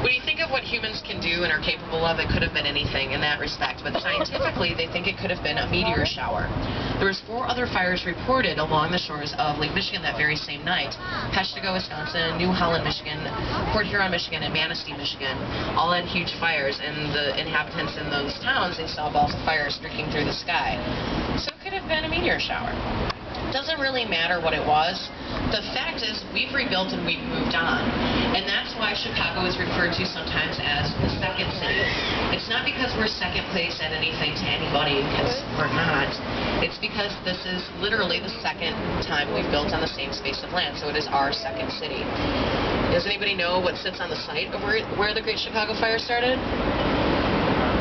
When you think of what humans can do and are capable of, it could have been anything in that respect, but scientifically they think it could have been a meteor shower. There was 4 other fires reported along the shores of Lake Michigan that very same night. Peshtigo, Wisconsin, New Holland, Michigan, Port Huron, Michigan, and Manistee, Michigan, all had huge fires, and the inhabitants in those towns, they saw balls of fire streaking through the sky. So it could have been a meteor shower. It doesn't really matter what it was. The fact is, we've rebuilt and we've moved on. And that's why Chicago is referred to sometimes as the second city. It's not because we're second place at anything to anybody, because we're not. It's because this is literally the second time we've built on the same space of land, so it is our second city. Does anybody know what sits on the site of where the Great Chicago Fire started?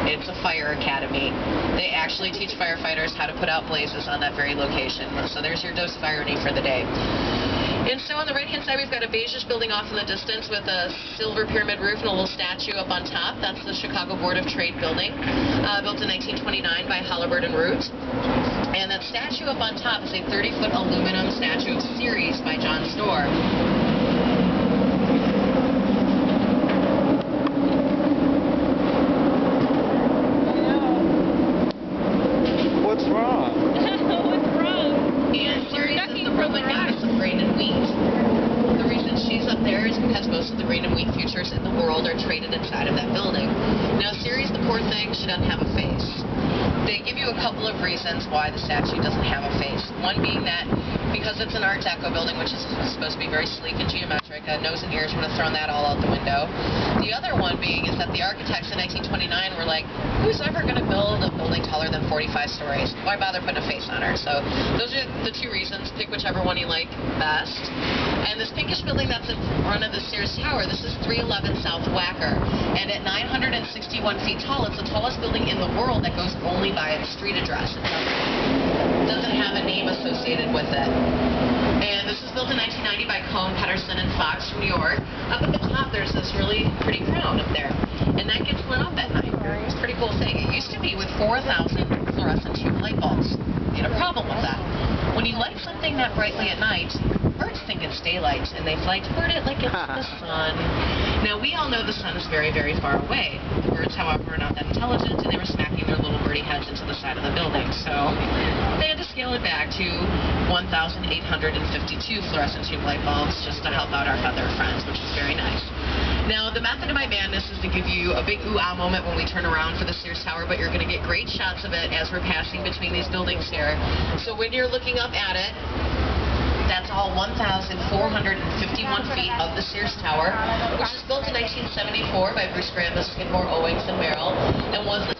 It's a fire academy. They actually teach firefighters how to put out blazes on that very location. So there's your dose of irony for the day. And so on the right-hand side, we've got a beige building off in the distance with a silver pyramid roof and a little statue up on top. That's the Chicago Board of Trade building, built in 1929 by Halliburton Root. And that statue up on top is a 30-foot aluminum statue of Ceres by John Storr. What's wrong? What's wrong? And Ceres is the Roman goddess of grain and wheat. The reason she's up there is because most of the grain and wheat futures in the world are traded inside of that building. Now, Ceres, the poor thing, she doesn't have a face. They give you a couple of reasons why the statue doesn't have a face. One being that because it's an Art Deco building, which is supposed to be very sleek and geometric, nose and ears would have thrown that all out the window. The other one being is that the architects in 1929 were like, who's ever going to build a building taller than 45 stories? Why bother putting a face on her? So those are the 2 reasons. Pick whichever one you like best. And this pinkish building that's in front of the Sears Tower, this is 311 South Wacker. And at 961 feet tall, it's the tallest building in the world that goes only by its street address. It doesn't have a name associated with it. And this was built in 1990 by Cohn, Pedersen, and Fox from New York. Up at the top, there's this really pretty crown up there. And that gets lit up at night. It's a pretty cool thing. It used to be with 4,000 fluorescent tube light bulbs. You had a problem with that. When you light something that brightly at night, birds think it's daylight, and they fly toward it like it's the sun. Now, we all know the sun is very, very far away. The birds, however, are not that intelligent, and they were smacking their little birdie heads into the side of the building. So they had to scale it back to 1,852 fluorescent tube light bulbs just to help out our feather friends, which is very nice. Now, the method of my madness is to give you a big ooh-ah moment when we turn around for the Sears Tower, but you're going to get great shots of it as we're passing between these buildings here. So when you're looking up at it, that's all 1,451 feet of the Sears Tower, which was built in 1974 by Bruce Graham, Skidmore, Owings, and Merrill, and was the